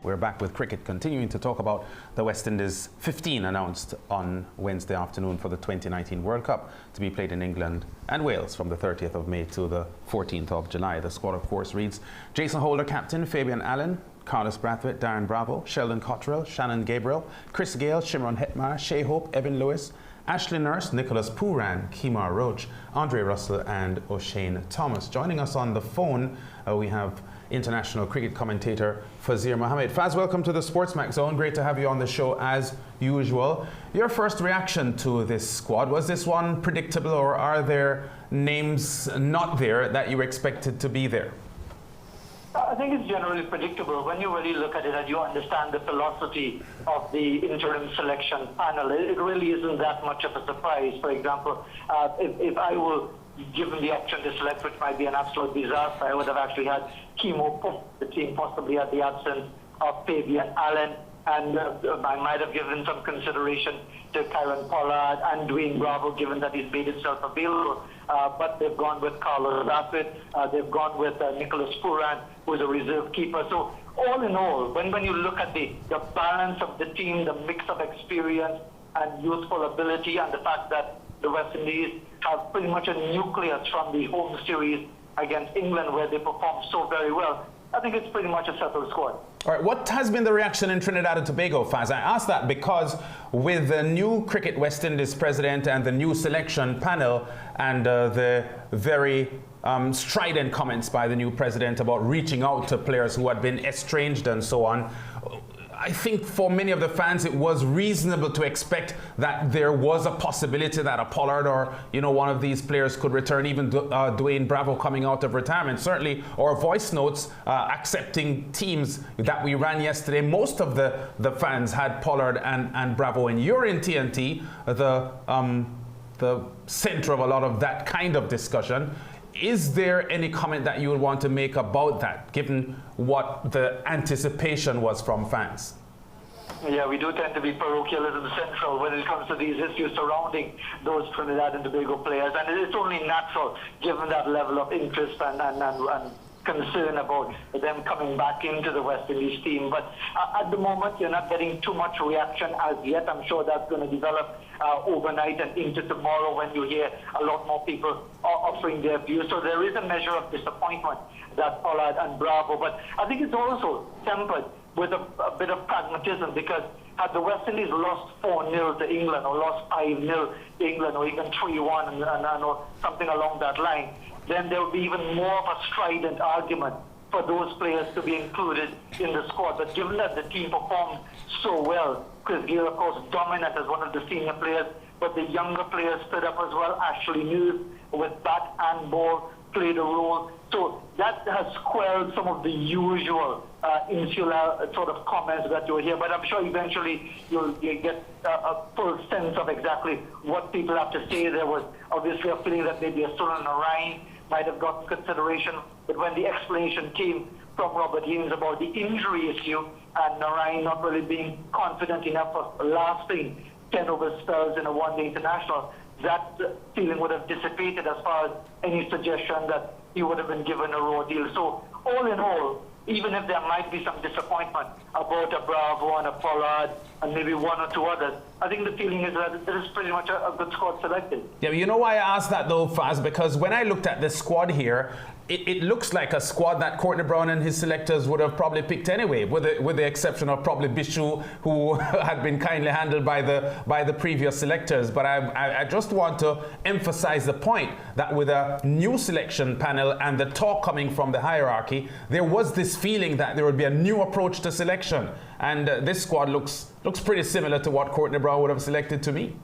We're back with cricket, continuing to talk about the West Indies 15 announced on Wednesday afternoon for the 2019 World Cup to be played in England and Wales from the 30th of May to the 14th of July. The squad, of course, reads Jason Holder, captain; Fabian Allen, Carlos Brathwaite, Darren Bravo, Sheldon Cottrell, Shannon Gabriel, Chris Gale, Shimron Hetmar, Shea Hope, Evan Lewis, Ashley Nurse, Nicholas Pooran, Kemar Roach, Andre Russell and O'Shane Thomas. Joining us on the phone, we have international cricket commentator Faz Mohammed. Faz, welcome to the SportsMax Zone. Great to have you on the show as usual. Your first reaction to this squad, was this one predictable, or are there names not there that you expected to be there? I think it's generally predictable when you really look at it and you understand the philosophy of the interim selection panel. It really isn't that much of a surprise. For example, if I were given the option to select, which might be an absolute disaster, I would have actually had Kemo the team, possibly at the absence of Fabian Allen, and I might have given some consideration to Kieron Pollard and Dwayne Bravo, given that he's made himself available. But they've gone with Carlos Brathwaite, they've gone with Nicholas Pooran, who's a reserve keeper. So all in all, when you look at the balance of the team, the mix of experience and youthful ability, and the fact that the West Indies have pretty much a nucleus from the home series against England, where they performed so very well, I think it's pretty much a settled squad. All right, what has been the reaction in Trinidad and Tobago, Faz? I ask that because with the new Cricket West Indies president and the new selection panel and the very strident comments by the new president about reaching out to players who had been estranged and so on, I think for many of the fans it was reasonable to expect that there was a possibility that a Pollard or one of these players could return, even Dwayne Bravo coming out of retirement. Certainly our voice notes accepting teams that we ran yesterday, most of the fans had Pollard and Bravo, and you're in TNT, the center of a lot of that kind of discussion. Is there any comment that you would want to make about that, given what the anticipation was from fans? Yeah, we do tend to be parochialism central when it comes to these issues surrounding those Trinidad and Tobago players, and it's only natural given that level of interest and concern about them coming back into the West Indies team. But at the moment, you're not getting too much reaction as yet. I'm sure that's going to develop overnight and into tomorrow when you hear a lot more people offering their views. So there is a measure of disappointment that Pollard and Bravo, but I think it's also tempered with a bit of pragmatism, because had the West Indies lost 4-0 to England, or lost 5-0 to England, or even 3-1 or something along that line, then there will be even more of a strident argument for those players to be included in the squad. But given that the team performed so well, Chris Gale, of course, dominant as one of the senior players, but the younger players stood up as well. Ashley Nurse, with bat and ball, played a role. So that has quelled some of the usual insular sort of comments that you'll hear. But I'm sure eventually you'll get a full sense of exactly what people have to say. There was obviously a feeling that maybe a Sunil Narayan might have gotten consideration, but when the explanation came from Robert Haynes about the injury issue and Narayan not really being confident enough of lasting 10-over spells in a one-day international, that feeling would have dissipated as far as any suggestion that he would have been given a raw deal. So all in all, even if there might be some disappointment about a Bravo and a Pollard and maybe one or two others, I think the feeling is that there is pretty much a good squad selected. Yeah, you know why I asked that though, Faz? Because when I looked at this squad here, it looks like a squad that Courtney Brown and his selectors would have probably picked anyway, with the exception of probably Bishu, who had been kindly handled by the previous selectors. But I just want to emphasize the point that with a new selection panel and the talk coming from the hierarchy, there was this feeling that there would be a new approach to selection. And this squad looks pretty similar to what Courtney Brown would have selected to me.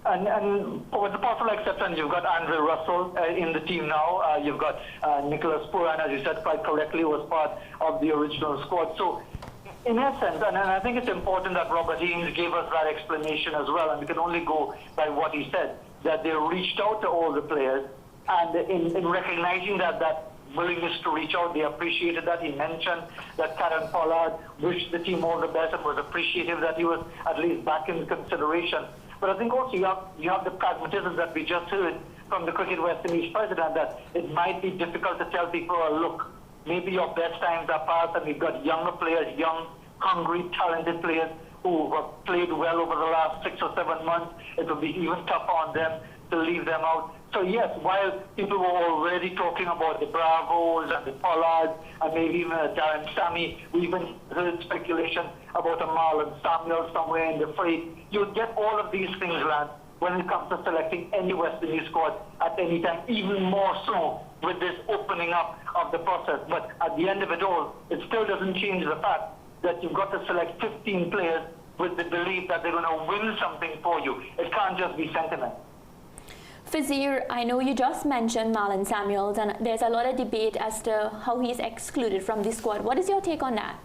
And with the possible exception, you've got Andre Russell in the team now. You've got Nicholas Pooran, as you said quite correctly, was part of the original squad. So in essence, and I think it's important that Robert Haynes gave us that explanation as well, and we can only go by what he said, that they reached out to all the players, and in recognizing that willingness to reach out, they appreciated that. He mentioned that Kieron Pollard wished the team all the best and was appreciative that he was at least back in consideration. But I think also you have the pragmatism that we just heard from the Cricket West Indies president, that it might be difficult to tell people, oh, look, maybe your best times are past and we've got younger players, young, hungry, talented players who have played well over the last 6 or 7 months. It will be even tougher on them to leave them out. So yes, while people were already talking about the Bravos and the Pollards and maybe even a Darren Sammy, we even heard speculation about a Marlon Samuel somewhere in the fray. You'll get all of these things, Lance, when it comes to selecting any West Indies squad at any time, even more so with this opening up of the process. But at the end of it all, it still doesn't change the fact that you've got to select 15 players with the belief that they're going to win something for you. It can't just be sentiment. Fazir, I know you just mentioned Marlon Samuels, and there's a lot of debate as to how he's excluded from the squad. What is your take on that?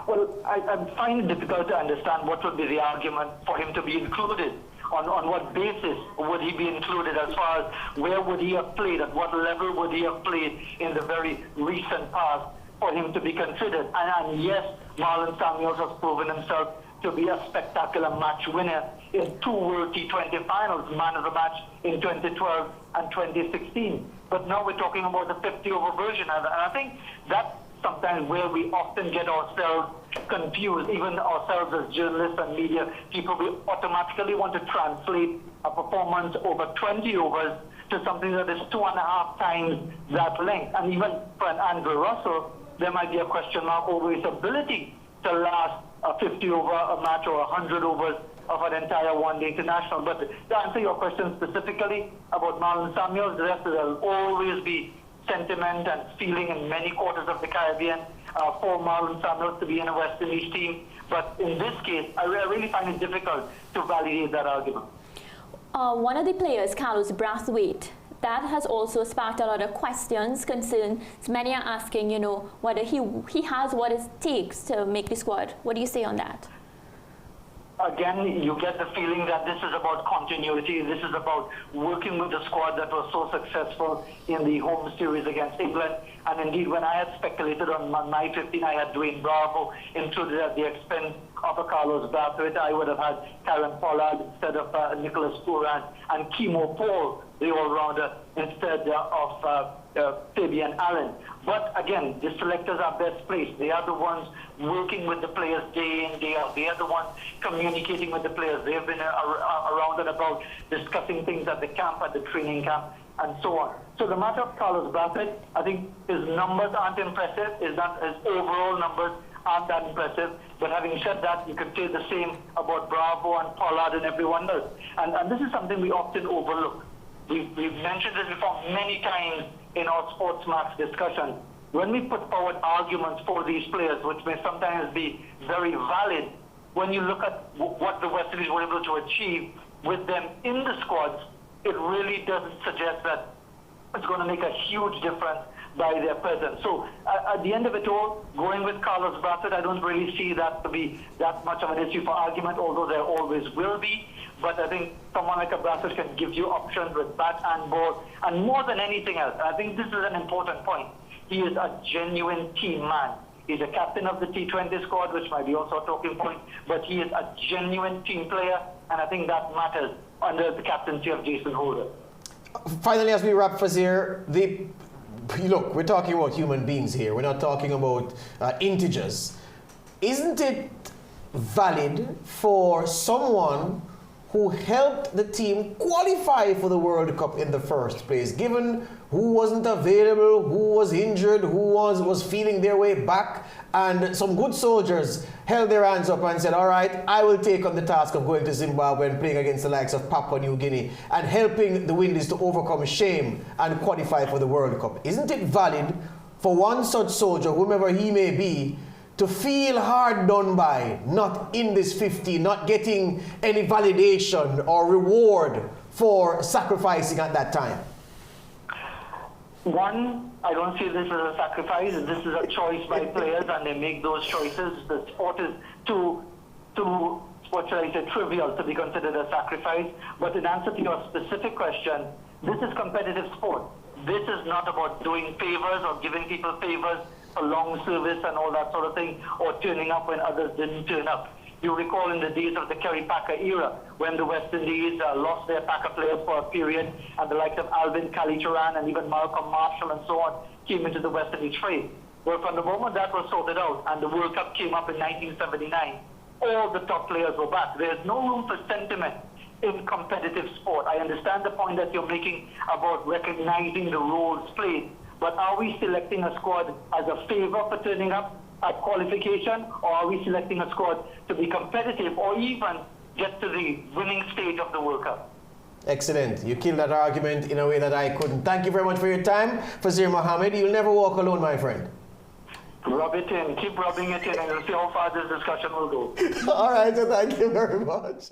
Well, I find it difficult to understand what would be the argument for him to be included. On what basis would he be included, as far as where would he have played, at what level would he have played in the very recent past for him to be considered? And yes, Marlon Samuels has proven himself to be a spectacular match winner in 2 World T20 finals, man of the match in 2012 and 2016. But now we're talking about the 50-over version, and I think that's sometimes where we often get ourselves confused, even ourselves as journalists and media. People will automatically want to translate a performance over 20 overs to something that is 2.5 times that length. And even for an Andrew Russell, there might be a question mark over his ability to last a 50 over a match or 100 overs of an entire one-day international. But to answer your question specifically about Marlon Samuels, the rest will always be sentiment and feeling in many quarters of the Caribbean for Marlon Samuels to be in a West Indies team. But in this case, I really find it difficult to validate that argument. One of the players, Carlos Brathwaite, that has also sparked a lot of questions, concerns. Many are asking, whether he has what it takes to make the squad. What do you say on that? Again, you get the feeling that this is about continuity. This is about working with the squad that was so successful in the home series against England. And indeed, when I had speculated on my 15, I had Dwayne Bravo included at the expense of a Carlos Brathwaite. I would have had Karen Pollard instead of Nicholas Pooran, and Kimo Paul, the all-rounder, instead of Fabian Allen. But again, the selectors are best placed. They are the ones working with the players day in, day out. They are the ones communicating with the players. They have been around and about discussing things at the camp, at the training camp, and so on. So the matter of Carlos Brathwaite, I think his numbers aren't impressive. His overall numbers aren't that impressive. But having said that, you could say the same about Bravo and Pollard and everyone else. And this is something we often overlook. We've mentioned this before many times in our SportsMax discussion. When we put forward arguments for these players, which may sometimes be very valid, when you look at what the West Indies were able to achieve with them in the squads, it really doesn't suggest that it's going to make a huge difference by their presence. So at the end of it all, going with Carlos Brathwaite, I don't really see that to be that much of an issue for argument, although there always will be. But I think someone like a Brathwaite can give you options with bat and ball, and more than anything else, I think this is an important point. He is a genuine team man. He's a captain of the T20 squad, which might be also a talking point, but he is a genuine team player, and I think that matters under the captaincy of Jason Holder. Finally, as we wrap, Fazir, look, we're talking about human beings here. We're not talking about integers. Isn't it valid for someone who helped the team qualify for the World Cup in the first place, given who wasn't available, who was injured, who was feeling their way back, and some good soldiers held their hands up and said, all right, I will take on the task of going to Zimbabwe and playing against the likes of Papua New Guinea and helping the Windies to overcome shame and qualify for the World Cup. Isn't it valid for one such soldier, whomever he may be, to feel hard done by, not in this 50, not getting any validation or reward for sacrificing at that time? One, I don't see this as a sacrifice. This is a choice by players, and they make those choices. The sport is too what should I say, trivial to be considered a sacrifice. But in answer to your specific question, this is competitive sport. This is not about doing favors or giving people favors for long service and all that sort of thing, or turning up when others didn't turn up. You recall in the days of the Kerry Packer era, when the West Indies lost their Packer players for a period, and the likes of Alvin Kallicharran and even Malcolm Marshall and so on came into the West Indies fray. Well, from the moment that was sorted out and the World Cup came up in 1979, all the top players were back. There's no room for sentiment in competitive sport. I understand the point that you're making about recognizing the roles played, but are we selecting a squad as a favor for turning up at qualification, or are we selecting a squad to be competitive or even get to the winning stage of the World Cup? Excellent. You killed that argument in a way that I couldn't. Thank you very much for your time, Faz Mohammed. You'll never walk alone, my friend. Rub it in. Keep rubbing it in, and we'll see how far this discussion will go. All right, so thank you very much.